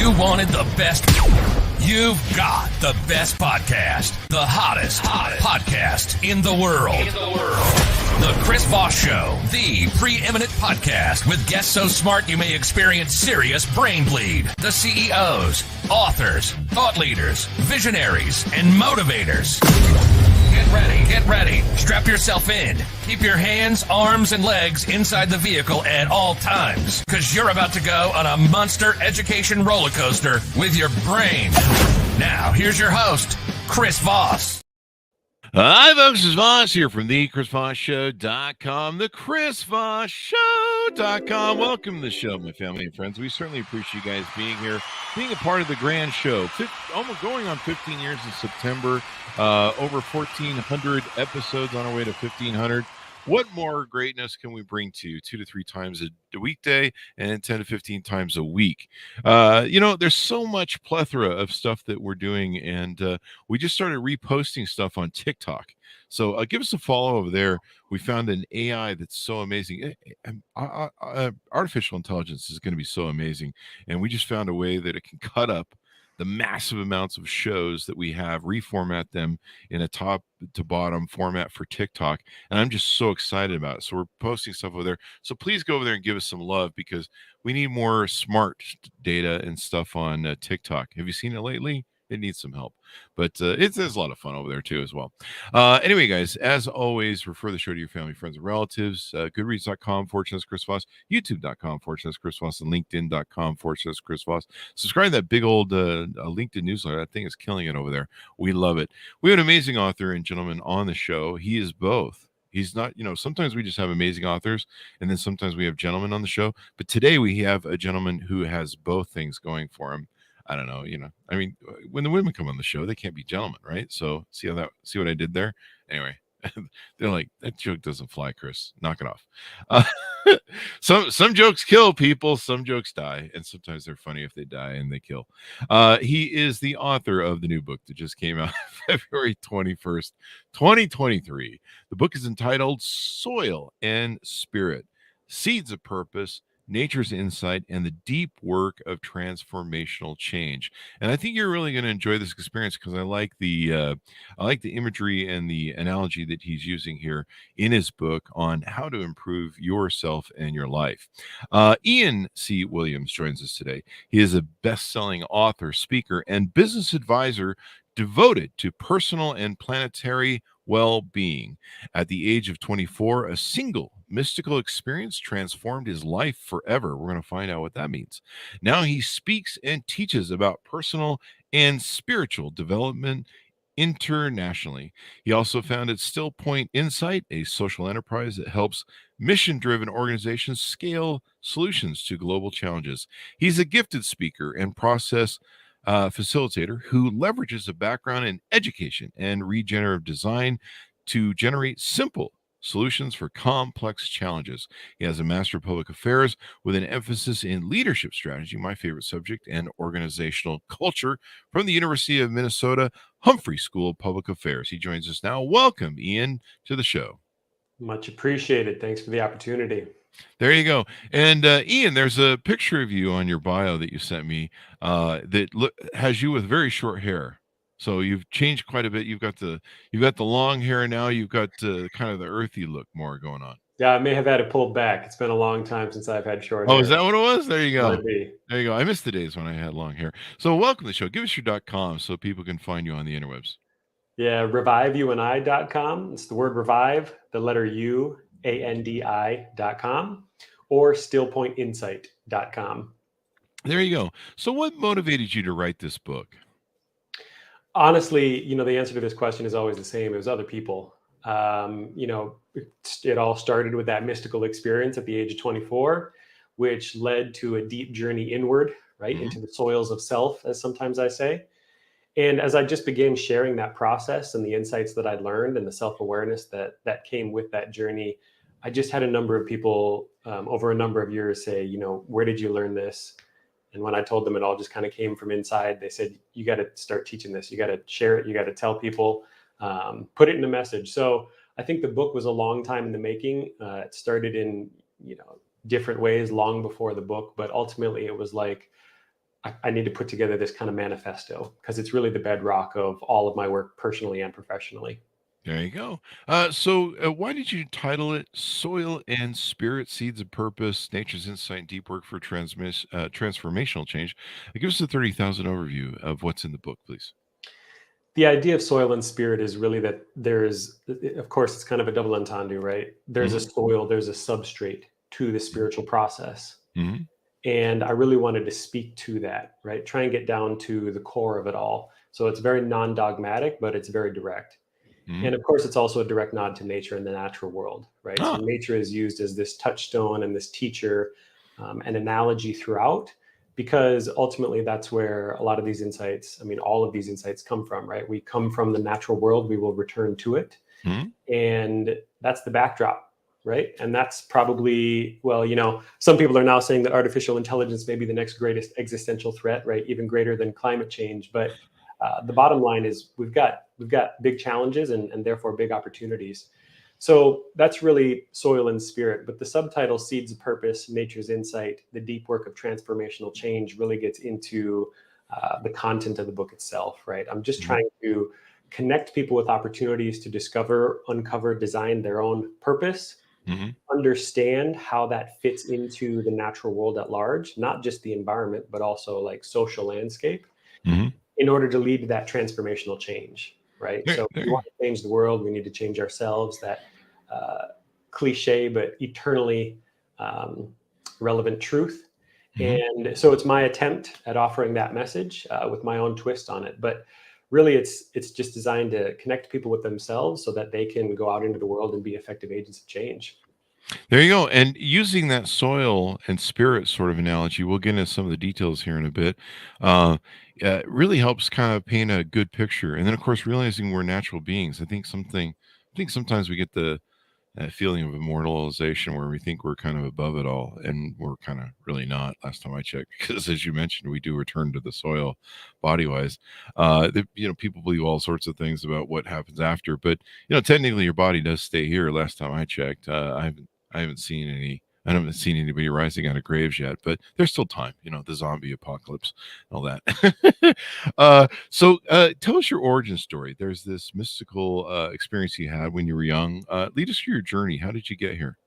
You wanted the best. You've got the best podcast, the hottest podcast in the world. The Chris Voss Show, the preeminent podcast with guests so smart you may experience serious brain bleed. The CEOs, authors, thought leaders, visionaries, and motivators. Get ready. Strap yourself in. Keep your hands, arms, and legs inside the vehicle at all times, because you're about to go on a monster education roller coaster with your brain. Now, here's your host, Chris Voss. Hi, folks. This is Voss here from thechrisvossshow.com, thechrisvossshow.com. Welcome to the show, my family and friends. We certainly appreciate you guys being here, being a part of the grand show. Almost going on 15 years in September, over 1,400 episodes on our way to 1,500. What more greatness can we bring to you 2 to 3 times a weekday and 10 to 15 times a week? There's so much plethora of stuff that we're doing, and we just started reposting stuff on TikTok. So give us a follow over there. We found an AI that's so amazing. Artificial intelligence is going to be so amazing, and we just found a way that it can cut up the massive amounts of shows that we have, reformat them in a top to bottom format for TikTok. And I'm just so excited about it. So we're posting stuff over there. So please go over there and give us some love, because we need more smart data and stuff on TikTok. Have you seen it lately? It needs some help, but there's a lot of fun over there too as well. Anyway, guys, as always, refer the show to your family, friends, and relatives. Goodreads.com/Chris Voss, YouTube.com/Chris Voss, and LinkedIn.com/Chris Voss. Subscribe to that big old LinkedIn newsletter. That thing is killing it over there. We love it. We have an amazing author and gentleman on the show. He is both. He's not, sometimes we just have amazing authors, and then sometimes we have gentlemen on the show. But today we have a gentleman who has both things going for him. I don't know, when the women come on the show, they can't be gentlemen, right? So see what I did there? Anyway, they're like, that joke doesn't fly, Chris. Knock it off. Some jokes kill people, some jokes die, and sometimes they're funny if they die and they kill. He is the author of the new book that just came out February 21st, 2023. The book is entitled Soil and Spirit: Seeds of Purpose, Nature's Insight, and the Deep Work of Transformational Change. And I think you're really going to enjoy this experience, because I like the imagery and the analogy that he's using here in his book on how to improve yourself and your life. Ian C. Williams joins us today. He is a best-selling author, speaker, and business advisor devoted to personal and planetary well-being. At the age of 24, a single mystical experience transformed his life forever. We're going to find out what that means. Now he speaks and teaches about personal and spiritual development internationally. He also founded Still Point Insight, a social enterprise that helps mission-driven organizations scale solutions to global challenges. He's a gifted speaker and process facilitator who leverages a background in education and regenerative design to generate simple solutions for complex challenges. He has a Master of Public Affairs with an emphasis in leadership strategy, my favorite subject, and organizational culture, from the University of Minnesota Humphrey School of Public Affairs. He joins us now. Welcome, Ian, to the show. Much appreciated. Thanks for the opportunity. There you go. And Ian, there's a picture of you on your bio that you sent me that has you with very short hair. So you've changed quite a bit. You've got the long hair now. You've got kind of the earthy look more going on. Yeah, I may have had it pulled back. It's been a long time since I've had short hair. Oh, is that what it was? There you go. Might be. There you go. I miss the days when I had long hair. So welcome to the show. Give us your .com so people can find you on the interwebs. Yeah, reviveyouandi.com. It's the word revive, the letter U, ANDI.com, or stillpointinsight.com. There you go. So what motivated you to write this book? Honestly, the answer to this question is always the same. It was other people. It all started with that mystical experience at the age of 24, which led to a deep journey inward, right, into the soils of self, as sometimes I say. And as I just began sharing that process and the insights that I'd learned and the self-awareness that came with that journey, I just had a number of people over a number of years say, where did you learn this? And when I told them it all just kind of came from inside, they said, you got to start teaching this. You got to share it. You got to tell people, put it in a message. So I think the book was a long time in the making. It started in, different ways long before the book, but ultimately it was like, I need to put together this kind of manifesto because it's really the bedrock of all of my work personally and professionally. There you go. Why did you title it Soil and Spirit Seeds of Purpose, Nature's Insight and Deep Work for Transformational Change? Give us a 30,000 overview of what's in the book, please. The idea of soil and spirit is really that there's, of course, it's kind of a double entendre, right? There's a soil, there's a substrate to the spiritual process. Mm-hmm. And I really wanted to speak to that, right? Try and get down to the core of it all. So it's very non-dogmatic, but it's very direct. Mm-hmm. And of course, it's also a direct nod to nature and the natural world, right? So nature is used as this touchstone and this teacher and analogy throughout, because ultimately that's where a lot of these insights, I mean, all of these insights come from, right? We come from the natural world, we will return to it. Mm-hmm. And that's the backdrop, right? And that's probably, well, some people are now saying that artificial intelligence may be the next greatest existential threat, right? Even greater than climate change. But the bottom line is we've got big challenges and therefore big opportunities. So that's really soil and spirit. But the subtitle, Seeds of Purpose, Nature's Insight, the Deep Work of Transformational Change, really gets into the content of the book itself, right? I'm just trying to connect people with opportunities to discover, uncover, design their own purpose, understand how that fits into the natural world at large, not just the environment, but also like social landscape, in order to lead to that transformational change, right? So if we want to change the world, we need to change ourselves. That cliche, but eternally relevant truth. And so it's my attempt at offering that message with my own twist on it. But really, it's just designed to connect people with themselves so that they can go out into the world and be effective agents of change. There you go. And using that soil and spirit sort of analogy, we'll get into some of the details here in a bit. It really helps kind of paint a good picture. And then, of course, realizing we're natural beings. I think sometimes we get the feeling of immortalization where we think we're kind of above it all, and we're kind of really not. Last time I checked, because as you mentioned, we do return to the soil, body wise. People believe all sorts of things about what happens after, but technically, your body does stay here. Last time I checked, I haven't seen anybody rising out of graves yet, but there's still time. The zombie apocalypse, and all that. Tell us your origin story. There's this mystical experience you had when you were young. Lead us through your journey. How did you get here?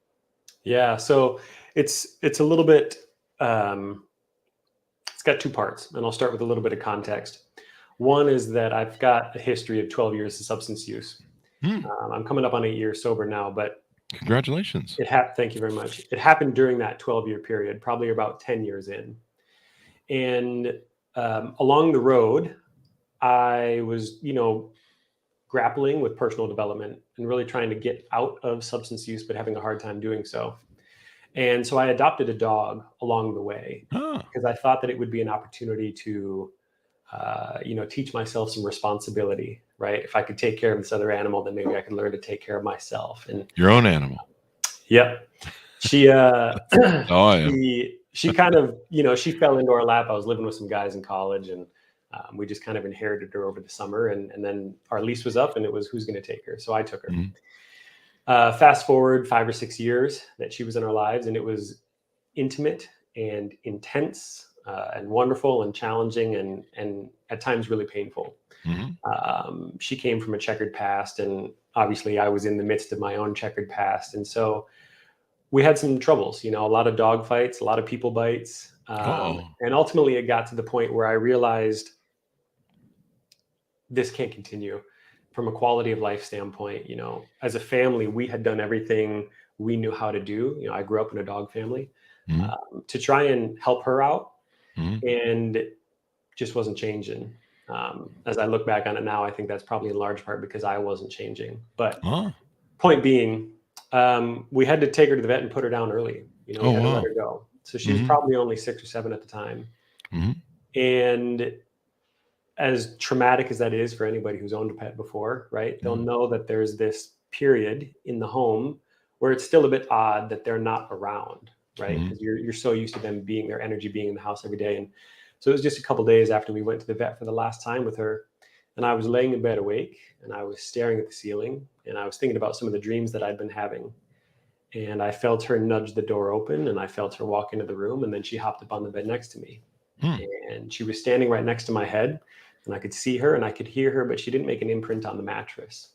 Yeah, so it's a little bit. It's got two parts, and I'll start with a little bit of context. One is that I've got a history of 12 years of substance use. I'm coming up on 8 years sober now, but congratulations. Thank you very much. It happened during that 12-year period, probably about 10 years in. And along the road, I was, grappling with personal development and really trying to get out of substance use, but having a hard time doing so. And so I adopted a dog along the way because I thought that it would be an opportunity to, teach myself some responsibility, right? If I could take care of this other animal, then maybe I could learn to take care of myself. And your own animal. Yep. She she kind of, she fell into our lap. I was living with some guys in college, and we just kind of inherited her over the summer. And then our lease was up, and it was who's going to take her. So I took her. Fast forward 5 or 6 years that she was in our lives, and it was intimate and intense and wonderful and challenging and at times really painful. She came from a checkered past, and obviously I was in the midst of my own checkered past. And so we had some troubles, a lot of dog fights, a lot of people bites. And ultimately it got to the point where I realized this can't continue from a quality of life standpoint. As a family, we had done everything we knew how to do. I grew up in a dog family to try and help her out, and it just wasn't changing. As I look back on it now, I think that's probably in large part because I wasn't changing. But point being, we had to take her to the vet and put her down early. We had to let her go. So she was probably only 6 or 7 at the time. And as traumatic as that is for anybody who's owned a pet before, right? They'll know that there's this period in the home where it's still a bit odd that they're not around, right? Because you're so used to them being, their energy being in the house every day. And so it was just a couple of days after we went to the vet for the last time with her. And I was laying in bed awake, and I was staring at the ceiling, and I was thinking about some of the dreams that I'd been having. And I felt her nudge the door open, and I felt her walk into the room, and then she hopped up on the bed next to me. And she was standing right next to my head, and I could see her and I could hear her, but she didn't make an imprint on the mattress.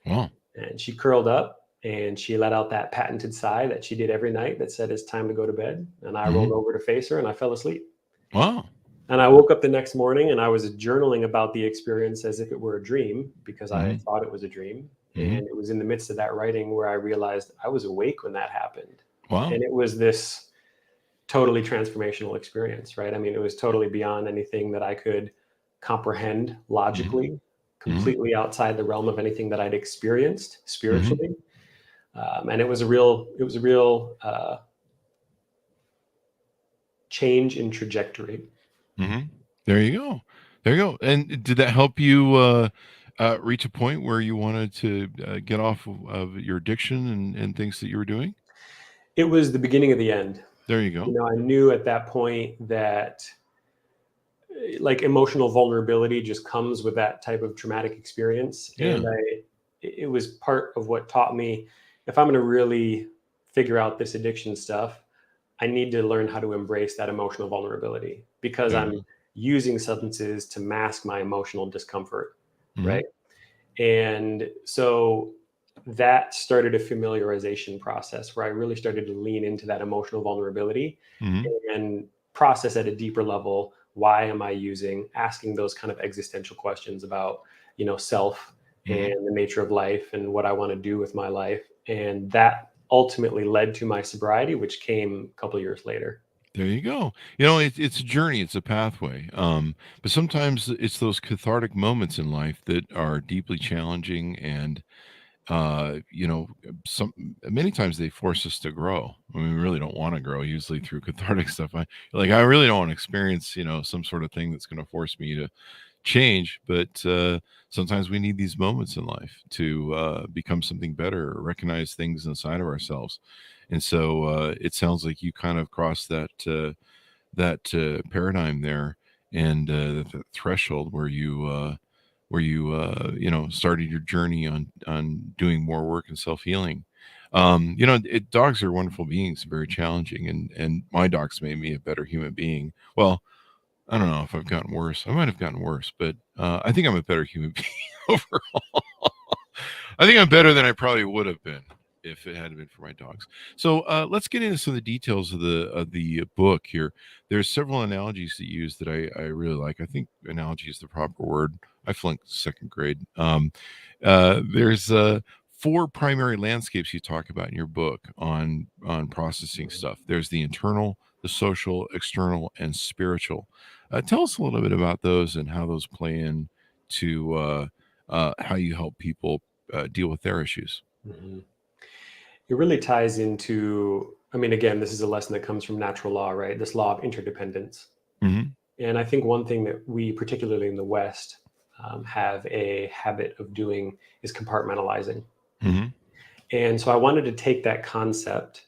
Wow. And she curled up and she let out that patented sigh that she did every night that said, it's time to go to bed. And I rolled over to face her and I fell asleep. Wow. And I woke up the next morning and I was journaling about the experience as if it were a dream, because I thought it was a dream. And it was in the midst of that writing where I realized I was awake when that happened. Wow. And it was this totally transformational experience, right? I mean, it was totally beyond anything that I could comprehend logically, completely outside the realm of anything that I'd experienced spiritually. And it was a real change in trajectory. There you go. There you go. And did that help you reach a point where you wanted to get off of your addiction and things that you were doing? It was the beginning of the end. There you go. You know, I knew at that point that like emotional vulnerability just comes with that type of traumatic experience. Yeah. And it was part of what taught me, if I'm going to really figure out this addiction stuff, I need to learn how to embrace that emotional vulnerability, because There I'm you using substances to mask my emotional discomfort. go. Right. And so that started a familiarization process where I really started to lean into that emotional vulnerability and process at a deeper level. Why am I using? Asking those kind of existential questions about, you know, self and the nature of life and what I want to do with my life. And that ultimately led to my sobriety, which came a couple of years later. There you go. You know, it's a journey, it's a pathway. But sometimes it's those cathartic moments in life that are deeply challenging, and you know, many times they force us to grow. I mean, we really don't want to grow usually through cathartic stuff. I really don't want to experience, you know, some sort of thing that's going to force me to change. But sometimes we need these moments in life to become something better, or recognize things inside of ourselves. And so it sounds like you kind of crossed that paradigm there, and the threshold where you know, started your journey on doing more work and self-healing. You know, dogs are wonderful beings, very challenging, and my dogs made me a better human being. Well, I don't know if I've gotten worse. I might have gotten worse, but I think I'm a better human being overall. I think I'm better than I probably would have been if it hadn't been for my dogs. So let's get into some of the details of the book here. There's several analogies that you use that I really like. I think analogy is the proper word. I flunked second grade. There's 4 primary landscapes you talk about in your book on processing stuff. There's the internal, the social, external, and spiritual. Tell us a little bit about those and how those play in to how you help people deal with their issues. It really ties into, I mean, again, this is a lesson that comes from natural law, right? This law of interdependence. And I think one thing that we, particularly in the West, have a habit of doing is compartmentalizing. And so I wanted to take that concept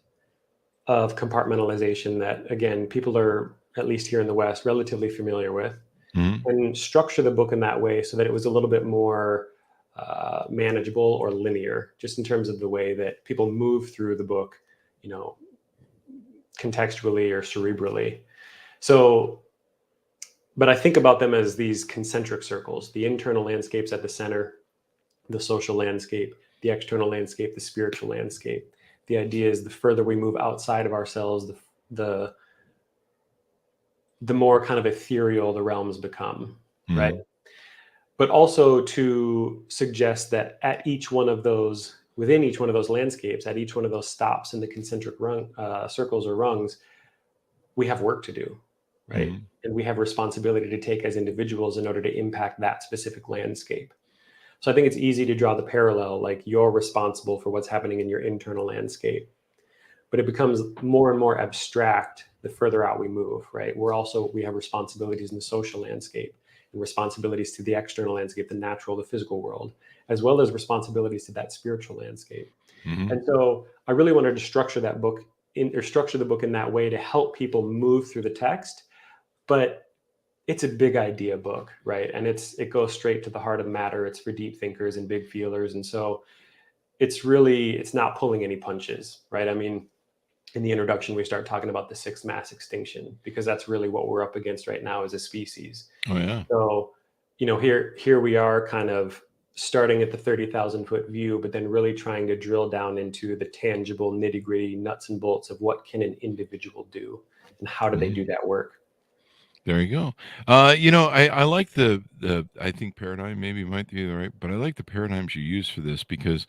of compartmentalization that, again, people are, at least here in the West, relatively familiar with, and structure the book in that way so that it was a little bit more manageable or linear, just in terms of the way that people move through the book, you know, contextually or cerebrally. So, but I think about them as these concentric circles: the internal landscape's at the center, the social landscape, the external landscape, the spiritual landscape. The idea is the further we move outside of ourselves, the more kind of ethereal the realms become, right? But also to suggest that at each one of those, within each one of those landscapes, at each one of those stops in the concentric circles or rungs, we have work to do, right? And we have responsibility to take as individuals in order to impact that specific landscape. So I think it's easy to draw the parallel, like you're responsible for what's happening in your internal landscape, but it becomes more and more abstract the further out we move, right? We have responsibilities in the social landscape, and responsibilities to the external landscape, the natural, the physical world, as well as responsibilities to that spiritual landscape. And so I really wanted to structure the book in that way to help people move through the text. But it's a big idea book, right? And it goes straight to the heart of the matter. It's for deep thinkers and big feelers. And so it's not pulling any punches, right? I mean, in the introduction, we start talking about the sixth mass extinction, because that's really what we're up against right now as a species. Oh yeah. So, here we are kind of starting at the 30,000 foot view, but then really trying to drill down into the tangible nitty gritty nuts and bolts of what can an individual do and how do they do that work. There you go. I like I think paradigm maybe might be the right, but I like the paradigms you use for this because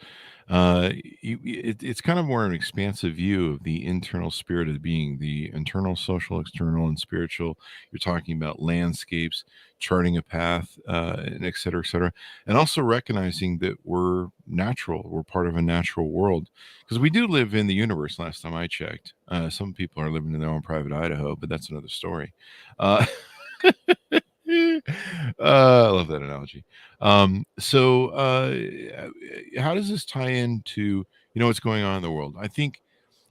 it's kind of more an expansive view of the internal spirit of the being, the internal, social, external, and spiritual. You're talking about landscapes, charting a path, and et cetera, et cetera. And also recognizing that we're natural, we're part of a natural world because we do live in the universe. Last time I checked, some people are living in their own private Idaho, but that's another story. Uh, I love that analogy. How does this tie into what's going on in the world? I think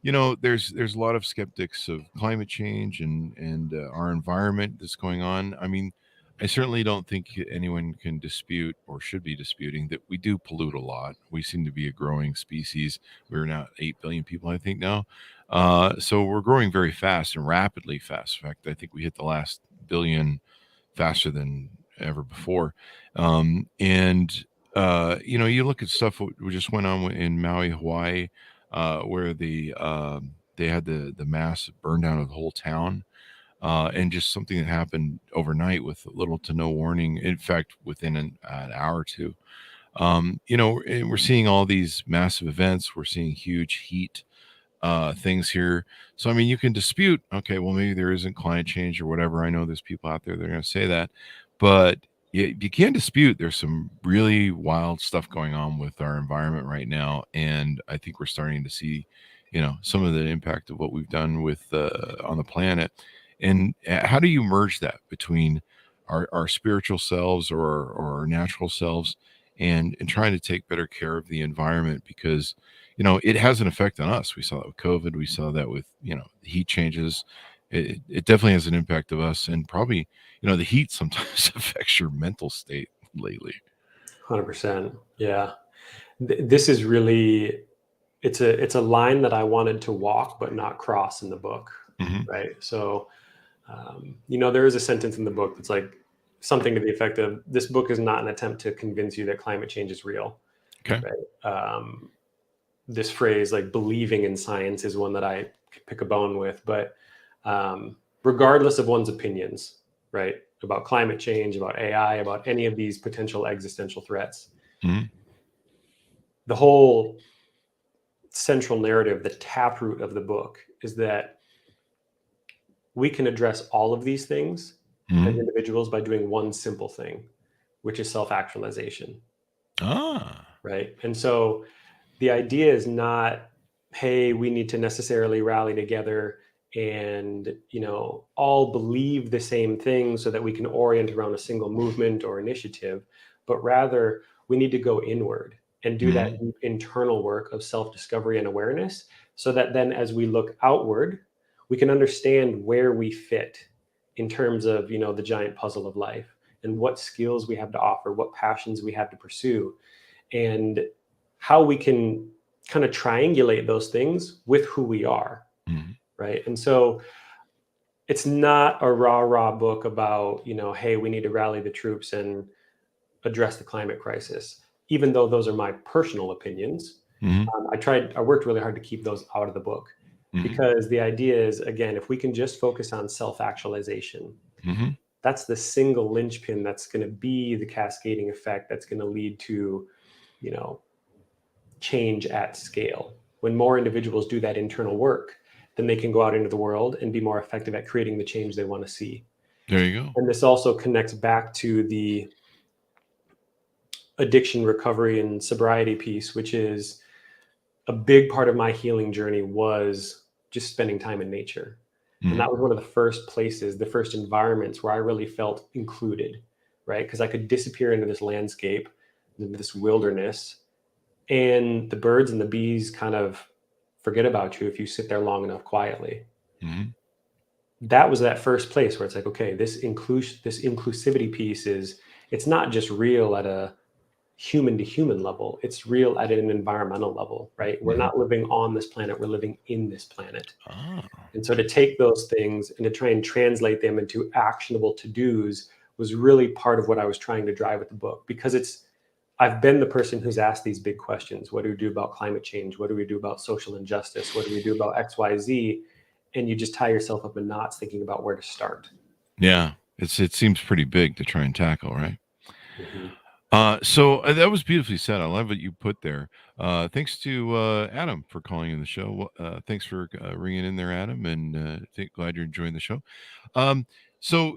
there's a lot of skeptics of climate change and our environment that's going on. I mean, I certainly don't think anyone can dispute or should be disputing that we do pollute a lot. We seem to be a growing species. We're now 8 billion people, I think now. So we're growing very fast and rapidly fast. In fact, I think we hit the last billion faster than ever before. You look at stuff we just went on in Maui, Hawaii, where they had the mass burn down of the whole town. And just something that happened overnight with little to no warning. In fact, within an hour or two, we're seeing all these massive events. We're seeing huge heat things here. So, I mean, you can dispute, okay, well, maybe there isn't climate change or whatever. I know there's people out there that are going to say that, but you can't dispute there's some really wild stuff going on with our environment right now. And I think we're starting to see, some of the impact of what we've done with on the planet. And how do you merge that between our spiritual selves or our natural selves and trying to take better care of the environment? Because it has an effect on us. We saw that with COVID. We saw that with, the heat changes. It definitely has an impact of us. And probably, the heat sometimes affects your mental state lately. 100%. Yeah. This is really, it's a line that I wanted to walk, but not cross in the book. Mm-hmm. Right. So, there is a sentence in the book that's like something to the effect of, this book is not an attempt to convince you that climate change is real. Okay. Right. This phrase, like believing in science, is one that I pick a bone with, but regardless of one's opinions, right, about climate change, about AI, about any of these potential existential threats, Mm-hmm. the whole central narrative, the taproot of the book, is that we can address all of these things Mm-hmm. as individuals by doing one simple thing, which is self-actualization. Right. And so the idea is not, hey, we need to necessarily rally together and, all believe the same thing so that we can orient around a single movement or initiative, but rather we need to go inward and do that deep internal work of self-discovery and awareness, so that then as we look outward, we can understand where we fit in terms of, the giant puzzle of life, and what skills we have to offer, what passions we have to pursue, and how we can kind of triangulate those things with who we are. Mm-hmm. Right. And so it's not a rah book about, hey, we need to rally the troops and address the climate crisis, even though those are my personal opinions. Mm-hmm. I worked really hard to keep those out of the book, because the idea is, again, if we can just focus on self-actualization, that's the single linchpin that's going to be the cascading effect that's going to lead to, change at scale. When more individuals do that internal work, then they can go out into the world and be more effective at creating the change they want to see. There you go. And this also connects back to the addiction recovery and sobriety piece, which is a big part of my healing journey, was just spending time in nature. And that was one of the first places, the first environments where I really felt included, right? Because I could disappear into this landscape, into this wilderness, and the birds and the bees kind of forget about you if you sit there long enough quietly. That was that first place where it's like, okay, this inclusivity piece it's not just real at a human to human level. It's real at an environmental level, right? We're not living on this planet, we're living in this planet. Oh. And so to take those things and to try and translate them into actionable to-dos was really part of what I was trying to drive with the book, because I've been the person who's asked these big questions. What do we do about climate change? What do we do about social injustice? What do we do about XYZ? And you just tie yourself up in knots thinking about where to start. Yeah. It seems pretty big to try and tackle, right? Mm-hmm. So that was beautifully said. I love what you put there. Thanks to Adam for calling in the show. Thanks for ringing in there, Adam, and glad you're enjoying the show. So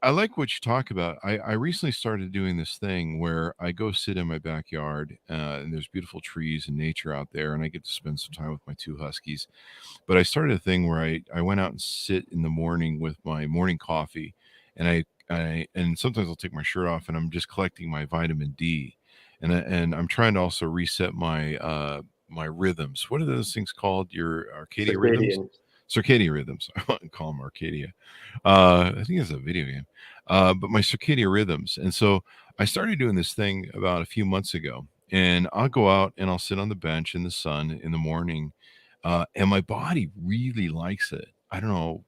I like what you talk about. I recently started doing this thing where I go sit in my backyard, and there's beautiful trees and nature out there, and I get to spend some time with my 2 huskies. But I started a thing where I went out and sit in the morning with my morning coffee, and and sometimes I'll take my shirt off and I'm just collecting my vitamin D, and I'm trying to also reset my rhythms. What are those things called? Your Arcadia rhythms? Circadian rhythms. I want to call them Arcadia. I think it's a video game. But my circadian rhythms. And so I started doing this thing about a few months ago, and I'll go out and I'll sit on the bench in the sun in the morning. And my body really likes it. I don't know,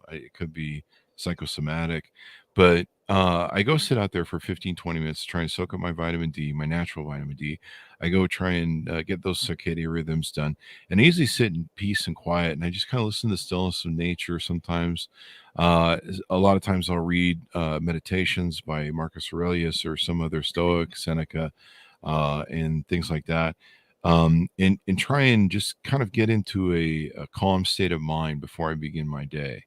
it could be psychosomatic, but I go sit out there for 15, 20 minutes trying to soak up my vitamin D, my natural vitamin D. I go try and get those circadian rhythms done, and I usually sit in peace and quiet, and I just kind of listen to the stillness of nature. Sometimes, a lot of times I'll read meditations by Marcus Aurelius or some other Stoic, Seneca, and things like that. And try and just kind of get into a calm state of mind before I begin my day,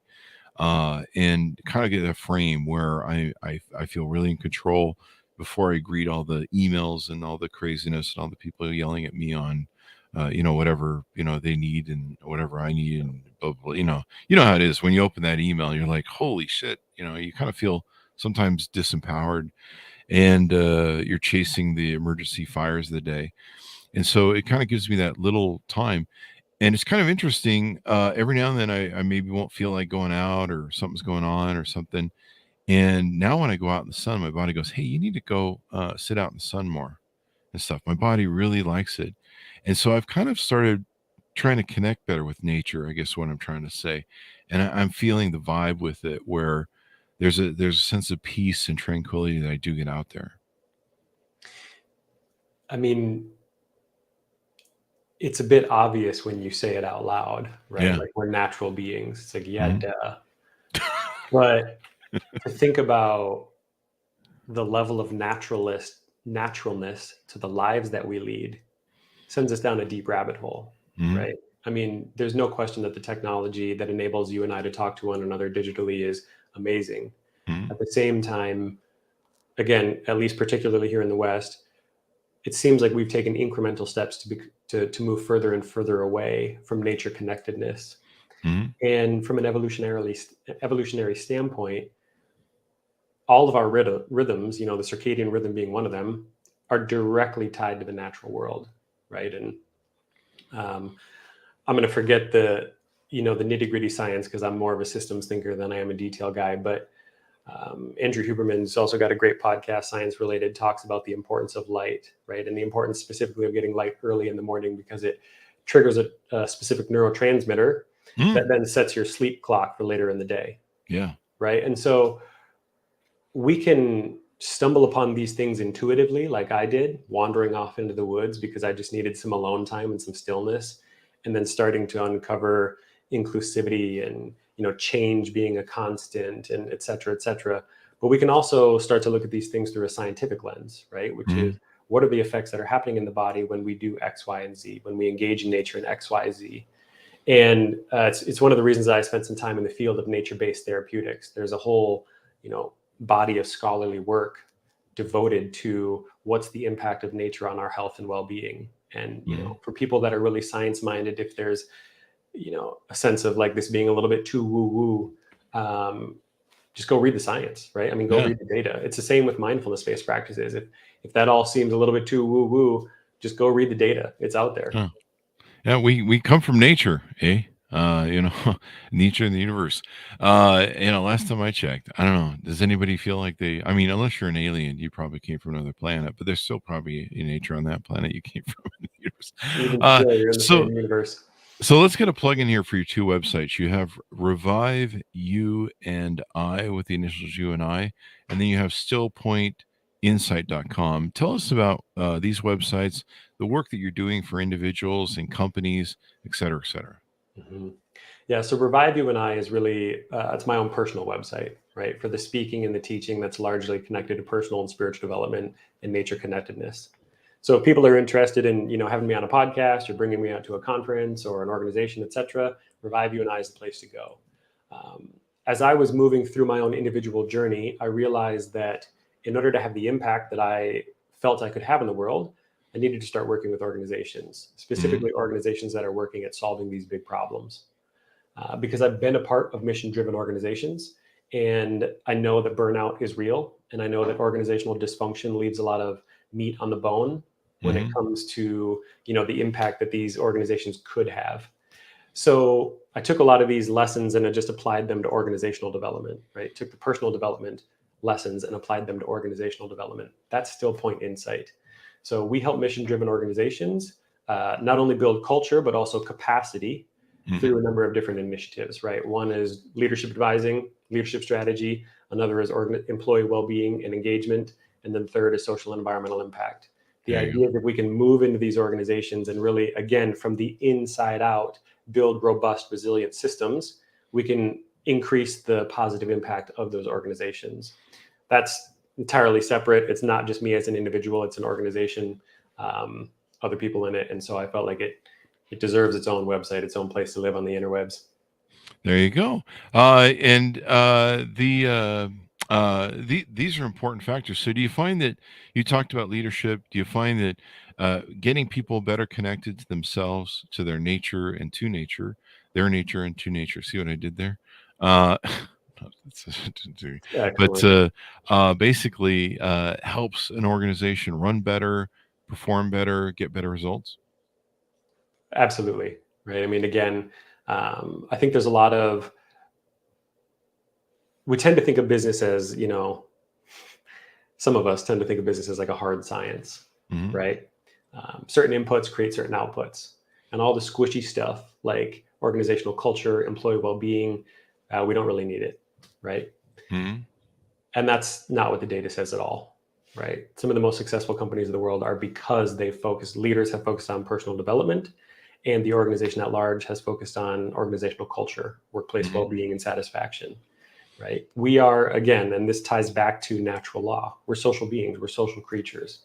and kind of get a frame where I feel really in control before I greet all the emails and all the craziness and all the people yelling at me on, whatever, they need and whatever I need and blah, blah, blah. You know how it is when you open that email, you're like, holy shit, you kind of feel sometimes disempowered, and you're chasing the emergency fires of the day. And so it kind of gives me that little time. And it's kind of interesting. Every now and then I maybe won't feel like going out, or something's going on or something. And now when I go out in the sun, my body goes, hey, you need to go sit out in the sun more and stuff. My body really likes it. And so I've kind of started trying to connect better with nature, I guess what I'm trying to say. And I'm feeling the vibe with it, where there's a sense of peace and tranquility that I do get out there. I mean, it's a bit obvious when you say it out loud, right? Yeah. Like, we're natural beings. It's like, yeah, duh. But to think about the level of naturalness to the lives that we lead sends us down a deep rabbit hole, right? I mean, there's no question that the technology that enables you and I to talk to one another digitally is amazing. At the same time, again, at least particularly here in the West, it seems like we've taken incremental steps to move further and further away from nature connectedness. And from an evolutionary standpoint, all of our rhythms, the circadian rhythm being one of them, are directly tied to the natural world, right? And I'm going to forget the nitty gritty science, because I'm more of a systems thinker than I am a detail guy. But Andrew Huberman's also got a great podcast, science related, talks about the importance of light, right? And the importance specifically of getting light early in the morning, because it triggers a specific neurotransmitter that then sets your sleep clock for later in the day. Yeah. Right. And so we can stumble upon these things intuitively, like I did, wandering off into the woods because I just needed some alone time and some stillness, and then starting to uncover inclusivity and change being a constant, and et cetera, et cetera. But we can also start to look at these things through a scientific lens, right? Which is, what are the effects that are happening in the body when we do X, Y, and Z, when we engage in nature in X, Y, Z. And it's one of the reasons that I spent some time in the field of nature-based therapeutics. There's a whole, body of scholarly work devoted to what's the impact of nature on our health and well-being. And, for people that are really science-minded, if there's, a sense of like this being a little bit too woo-woo, just go read the science, right? I mean, go read the data. It's the same with mindfulness-based practices. If that all seems a little bit too woo-woo, just go read the data. It's out there. Yeah, we come from nature, eh? nature in the universe. Last time I checked, I don't know. Does anybody feel like I mean, unless you're an alien, you probably came from another planet, but there's still probably a nature on that planet you came from in the universe. Even still, you're in the So same universe. so let's get a plug in here for your two websites. You have Revive You and I with the initials U and I, and then you have stillpointinsight.com. Tell us about these websites, the work that you're doing for individuals and companies, et cetera, et cetera. Mhm. Yeah, so Revive You and I is really it's my own personal website, right? For the speaking and the teaching that's largely connected to personal and spiritual development and nature connectedness. So if people are interested in, having me on a podcast or bringing me out to a conference or an organization, etc., Revive You and I is the place to go. Um, as I was moving through my own individual journey, I realized that in order to have the impact that I felt I could have in the world, I needed to start working with organizations, specifically organizations that are working at solving these big problems. Because I've been a part of mission-driven organizations, and I know that burnout is real, and I know that organizational dysfunction leaves a lot of meat on the bone when it comes to the impact that these organizations could have. So I took a lot of these lessons and I just applied them to organizational development. Right, took the personal development lessons and applied them to organizational development. That's Still Point Insight. So we help mission-driven organizations not only build culture but also capacity through a number of different initiatives, right? One is leadership advising, leadership strategy. Another is employee well-being and engagement. And then third is social and environmental impact. The idea that we can move into these organizations and really, again, from the inside out, build robust, resilient systems, we can increase the positive impact of those organizations. That's entirely separate. It's not just me as an individual, it's an organization, other people in it. And so I felt like it deserves its own website, its own place to live on the interwebs. There you go. These are important factors. So do you find that you talked about leadership? Do you find that getting people better connected to themselves, to their nature and to nature, their nature and to nature? See what I did there? But Excellent. basically helps an organization run better, perform better, get better results? Absolutely. Right. I mean, again, I think there's a lot of, we tend to think of business as, some of us tend to think of business as like a hard science, Mhm. right? Certain inputs create certain outputs, and all the squishy stuff like organizational culture, employee well-being, we don't really need it, right? Mhm. And that's not what the data says at all, right? Some of the most successful companies in the world are because leaders have focused on personal development, and the organization at large has focused on organizational culture, workplace Mhm. well-being, and satisfaction, right? We are, again, and this ties back to natural law, we're social beings, we're social creatures.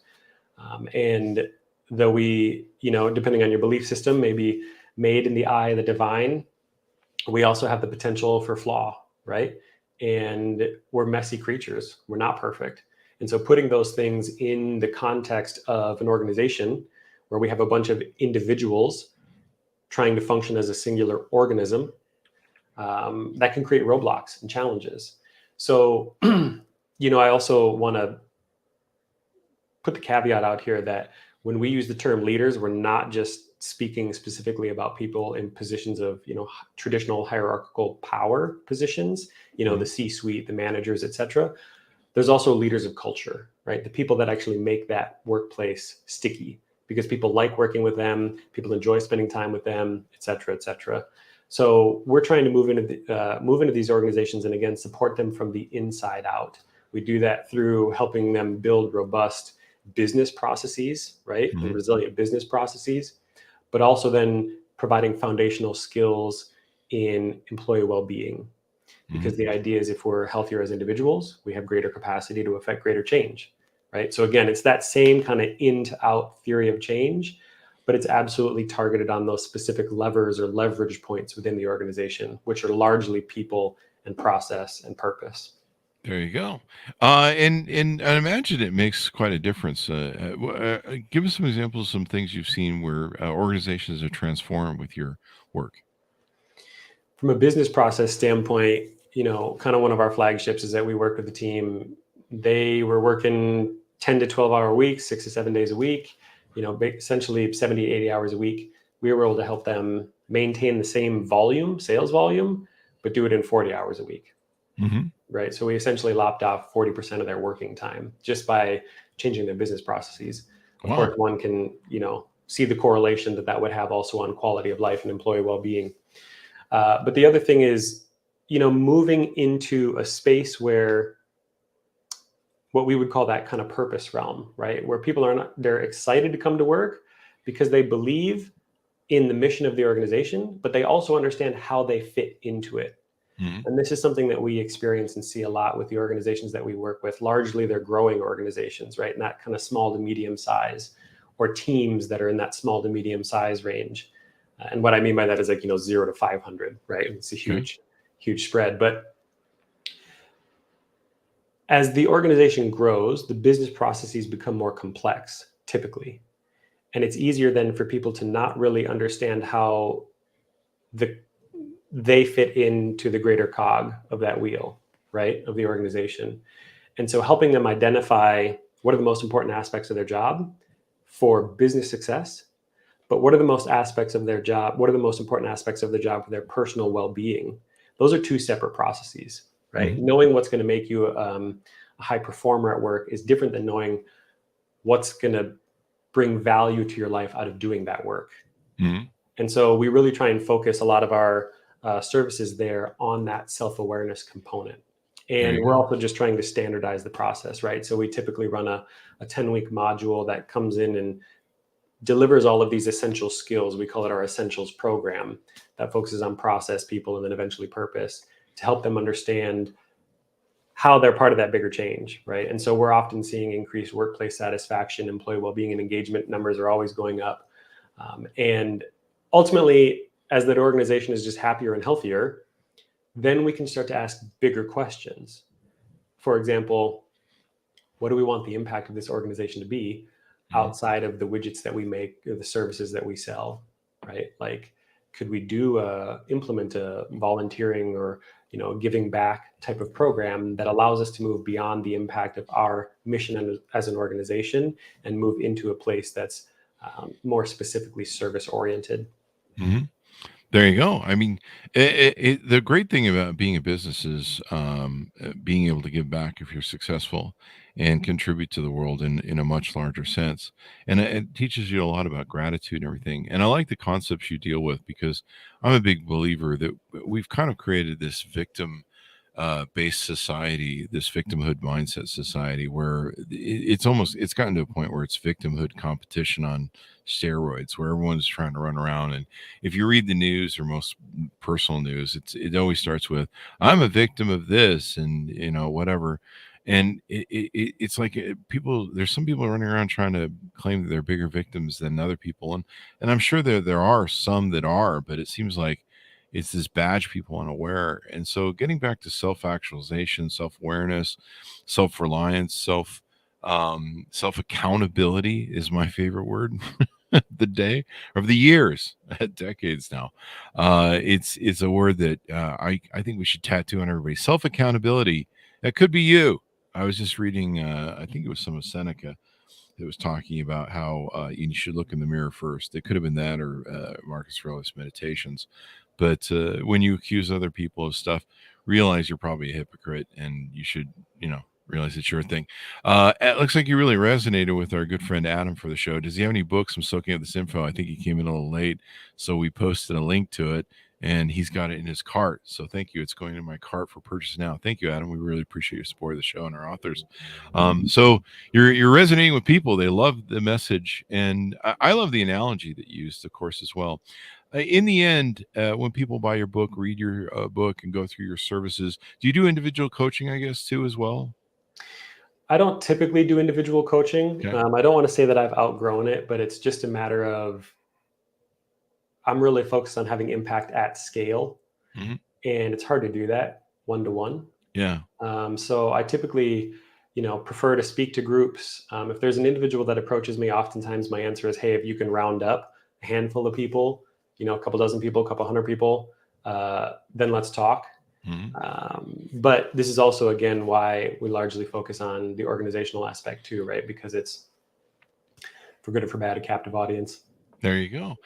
And though we, depending on your belief system, may be made in the eye of the divine, we also have the potential for flaw, right? And we're messy creatures. We're not perfect. And so putting those things in the context of an organization where we have a bunch of individuals trying to function as a singular organism, that can create roadblocks and challenges. So, I also want to put the caveat out here that when we use the term leaders, we're not just speaking specifically about people in positions of, traditional hierarchical power positions, the C-suite, the managers, etc. There's also leaders of culture, right? The people that actually make that workplace sticky because people like working with them, people enjoy spending time with them, et cetera, et cetera. So we're trying to move into these organizations and again support them from the inside out. We do that through helping them build robust business processes, right, and Mhm. resilient business processes, but also then providing foundational skills in employee well-being. Because Mhm. the idea is if we're healthier as individuals, we have greater capacity to affect greater change, right? So again, it's that same kind of in to out theory of change, but it's absolutely targeted on those specific levers or leverage points within the organization, which are largely people and process and purpose. There you go. And I imagine it makes quite a difference. Give us some examples of some things you've seen where organizations are transformed with your work. From a business process standpoint, kind of one of our flagships is that we work with the team. They were working 10 to 12-hour weeks, 6 to 7 days a week, essentially 70, 80 hours a week. We were able to help them maintain the same volume, sales volume, but do it in 40 hours a week. Mm-hmm. Right. So we essentially lopped off 40% of their working time just by changing their business processes. Of Wow. course, one can, see the correlation that would have also on quality of life and employee well-being. But the other thing is, moving into a space where what we would call that kind of purpose realm, right? Where people they're excited to come to work because they believe in the mission of the organization, but they also understand how they fit into it. Mm-hmm. And this is something that we experience and see a lot with the organizations that we work with. Largely, they're growing organizations, right? In that kind of small to medium size, or teams that are in that small to medium size range. And what I mean by that is 0 to 500, right? It's a huge spread. But as the organization grows, the business processes become more complex, typically. And it's easier then for people to not really understand how they fit into the greater cog of that wheel, right, of the organization. And so helping them identify what are the most important aspects of their job for business success, but what are the most aspects of their job? What are the most important aspects of the job for their personal well-being? Those are two separate processes, right? Mm-hmm. Knowing what's going to make you a high performer at work is different than knowing what's going to bring value to your life out of doing that work. Mm-hmm. And so we really try and focus a lot of our services there on that self-awareness component. And we're also just trying to standardize the process, right? So we typically run a 10-week module that comes in and delivers all of these essential skills. We call it our essentials program that focuses on process, people, and then eventually purpose to help them understand how they're part of that bigger change, right? And so we're often seeing increased workplace satisfaction, employee well-being, and engagement numbers are always going up. And ultimately, as that organization is just happier and healthier, then we can start to ask bigger questions. For example, what do we want the impact of this organization to be outside of the widgets that we make or the services that we sell, right? Like, could we implement a volunteering or giving back type of program that allows us to move beyond the impact of our mission as an organization and move into a place that's more specifically service oriented? Mm-hmm. There you go. I mean, the great thing about being a business is being able to give back if you're successful and contribute to the world in a much larger sense. And it teaches you a lot about gratitude and everything. And I like the concepts you deal with because I'm a big believer that we've kind of created this victim based society, this victimhood mindset society, where it's gotten to a point where it's victimhood competition on steroids, where everyone's trying to run around. And if you read the news or most personal news, it always starts with "I'm a victim of this" and whatever. And it's like there's some people running around trying to claim that they're bigger victims than other people, and I'm sure there are some that are, but it seems like it's this badge people want to wear. And so getting back to self-actualization, self-awareness, self-reliance, self-accountability is my favorite word the day of the years, decades now. It's a word that I think we should tattoo on everybody. Self-accountability. That could be you. I was just reading, I think it was some of Seneca that was talking about how you should look in the mirror first. It could have been that or Marcus Aurelius Meditations. But when you accuse other people of stuff, realize you're probably a hypocrite and you should, realize it's your thing. It looks like you really resonated with our good friend Adam for the show. Does he have any books? I'm soaking up this info. I think he came in a little late, so we posted a link to it and he's got it in his cart. So thank you. It's going in my cart for purchase now. Thank you, Adam. We really appreciate your support of the show and our authors. So you're resonating with people. They love the message. And I love the analogy that you used, of course, as well. In the end, when people buy your book, read your book, and go through your services, do you do individual coaching, I guess, too, as well? I don't typically do individual coaching. Okay. I don't want to say that I've outgrown it, but it's just a matter of I'm really focused on having impact at scale. Mm-hmm. And it's hard to do that one-to-one. Yeah. So I typically, prefer to speak to groups. If there's an individual that approaches me, oftentimes my answer is, hey, if you can round up a handful of people, a couple dozen people, a couple hundred people, then let's talk. Mm-hmm. But this is also, again, why we largely focus on the organizational aspect too, right? Because it's, for good or for bad, a captive audience. There you go.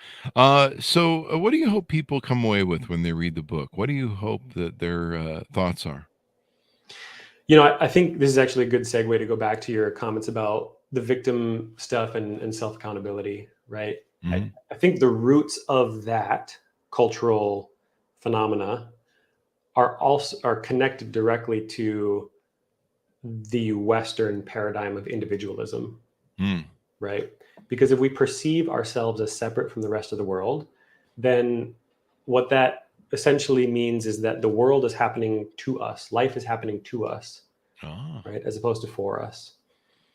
So what do you hope people come away with when they read the book? What do you hope that their thoughts are? I think this is actually a good segue to go back to your comments about the victim stuff and self accountability, right? Hmm. I think the roots of that cultural phenomena are connected directly to the Western paradigm of individualism, Mm. right? Because if we perceive ourselves as separate from the rest of the world, then what that essentially means is that the world is happening to us, life is happening to us, Ah. right, as opposed to for us.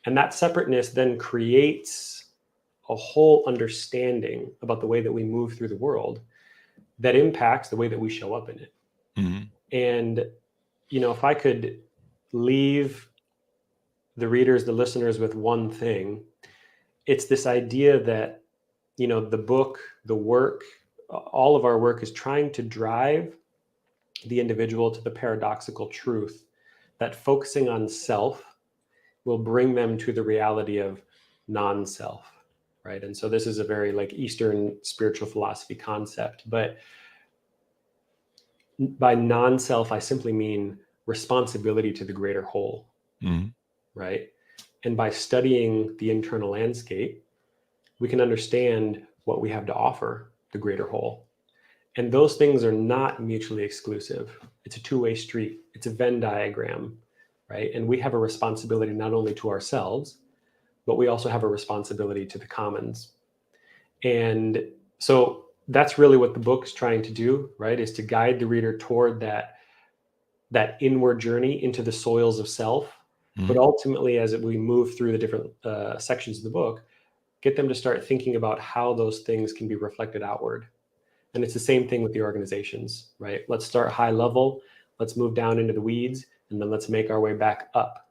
And that separateness then creates a whole understanding about the way that we move through the world that impacts the way that we show up in it. Hmm. And, if I could leave the readers, the listeners with one thing, it's this idea that, the book, the work, all of our work is trying to drive the individual to the paradoxical truth that focusing on self will bring them to the reality of non-self, right? And so this is a very like Eastern spiritual philosophy concept, but by non-self I simply mean responsibility to the greater whole, Hmm. right? And by studying the internal landscape, we can understand what we have to offer the greater whole. And those things are not mutually exclusive. It's a two-way street. It's a Venn diagram, right? And we have a responsibility not only to ourselves, but we also have a responsibility to the commons. And so that's really what the book is trying to do, right? Is to guide the reader toward that inward journey into the soils of self. But Hmm. ultimately, as we move through the different sections of the book, get them to start thinking about how those things can be reflected outward. And it's the same thing with the organizations, right? Let's start high level, let's move down into the weeds, and then let's make our way back up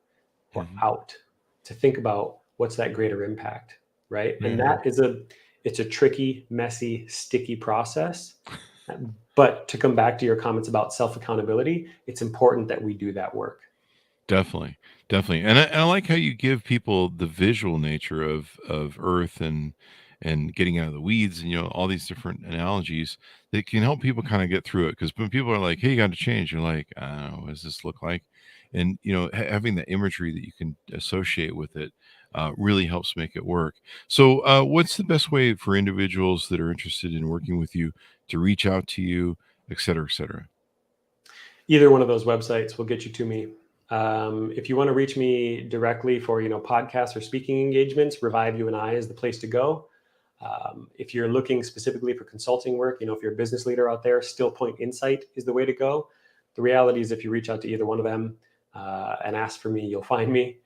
or Hmm. out to think about what's that greater impact, right? And Yeah. that is it's a tricky, messy, sticky process. But to come back to your comments about self accountability, it's important that we do that work. Definitely, definitely, and I like how you give people the visual nature of Earth and getting out of the weeds, and all these different analogies that can help people kind of get through it. Because when people are like, "Hey, you got to change," you're like, "I don't know, what does this look like?" And having the imagery that you can associate with it really helps make it work. So, what's the best way for individuals that are interested in working with you to reach out to you, et cetera, et cetera? Either one of those websites will get you to me. If you want to reach me directly for podcasts or speaking engagements, Revive You and I is the place to go. If you're looking specifically for consulting work, if you're a business leader out there, Still Point Insight is the way to go. The reality is, if you reach out to either one of them and ask for me, you'll find me.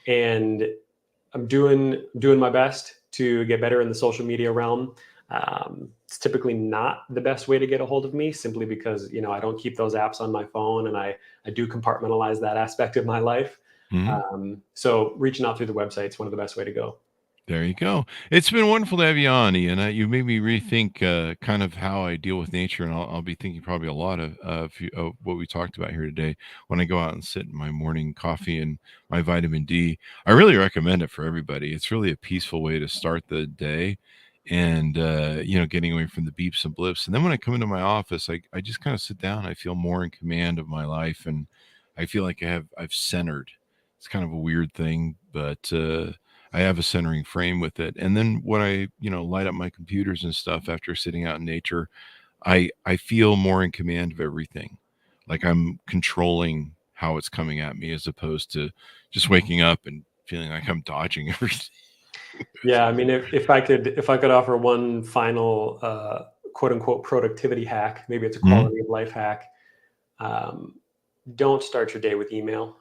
And I'm doing my best to get better in the social media realm. It's typically not the best way to get a hold of me, simply because I don't keep those apps on my phone, and I do compartmentalize that aspect of my life. Mhm. So reaching out through the website is one of the best way to go. There you go. It's been wonderful to have you on, Ian. You made me rethink kind of how I deal with nature, and I'll be thinking probably a lot of what we talked about here today when I go out and sit in my morning coffee and my vitamin D. I really recommend it for everybody. It's really a peaceful way to start the day, and getting away from the beeps and blips. And then when I come into my office, I just kind of sit down. I feel more in command of my life, and I feel like I've centered. It's kind of a weird thing, but I have a centering frame with it. And then when I, light up my computers and stuff after sitting out in nature, I feel more in command of everything. Like I'm controlling how it's coming at me as opposed to just waking up and feeling like I'm dodging everything. Yeah, I mean, if I could offer one final quote unquote productivity hack, maybe it's a Mhm. quality of life hack. Um, don't start your day with email.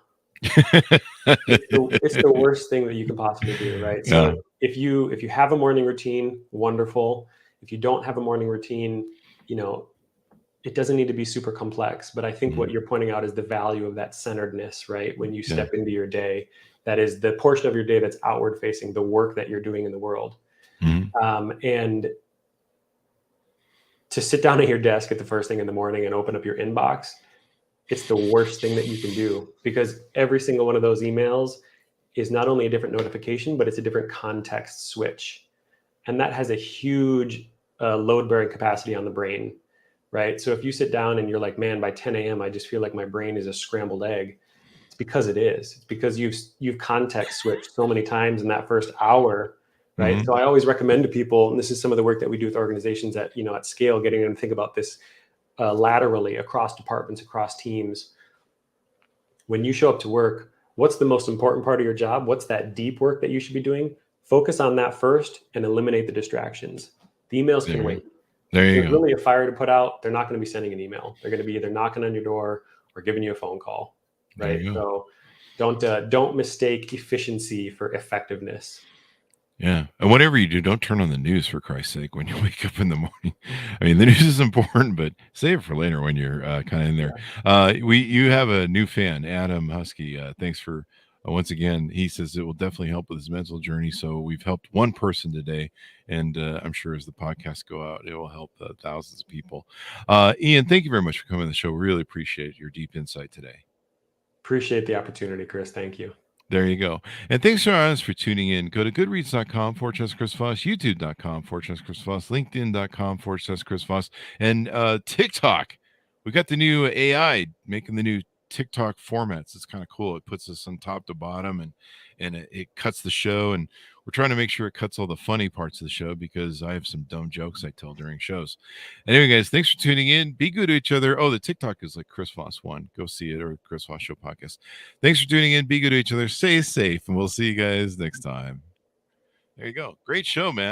It's the worst thing that you can possibly do, right? Yeah. So if you have a morning routine, wonderful. If you don't have a morning routine, you know, it doesn't need to be super complex. But I think Mhm. what you're pointing out is the value of that centeredness, right? When you Yeah. step into your day, that is the portion of your day that's outward facing, the work that you're doing in the world. Mhm. And to sit down at your desk at the first thing in the morning and open up your inbox, it's the worst thing that you can do, because every single one of those emails is not only a different notification, but it's a different context switch. And that has a huge load bearing capacity on the brain, right? So if you sit down and you're like, man, by 10 a.m., I just feel like my brain is a scrambled egg. It's because it is. It's because you've context switched so many times in that first hour, right? Mm-hmm. So I always recommend to people, and this is some of the work that we do with organizations at scale, getting them to think about this laterally across departments, across teams. When you show up to work, what's the most important part of your job? What's that deep work that you should be doing? Focus on that first and eliminate the distractions. The emails can wait. There If you there's go. really a fire to put out, they're not going to be sending an email. They're going to be either knocking on your door or giving you a phone call, right? So don't mistake efficiency for effectiveness. Yeah. And whatever you do, don't turn on the news, for Christ's sake, when you wake up in the morning. I mean, the news is important, but save it for later when you're kind of in there. You have a new fan, Adam Husky. Thanks for once again. He says it will definitely help with his mental journey. So we've helped one person today, and I'm sure as the podcasts go out, it will help thousands of people. Ian, thank you very much for coming on the show. Really appreciate your deep insight today. Appreciate the opportunity, Chris. Thank you. There you go. And thanks to our audience for tuning in. Go to goodreads.com/Chris Voss, youtube.com/Chris Voss, linkedin.com/Chris Voss, and TikTok. We got the new AI making the new TikTok formats. It's kind of cool. It puts us on top to bottom and it cuts the show. And we're trying to make sure it cuts all the funny parts of the show because I have some dumb jokes I tell during shows. Anyway, guys, thanks for tuning in. Be good to each other. Oh, the TikTok is like Chris Voss 1. Go see it, or Chris Voss Show podcast. Thanks for tuning in. Be good to each other. Stay safe, and we'll see you guys next time. There you go. Great show, man.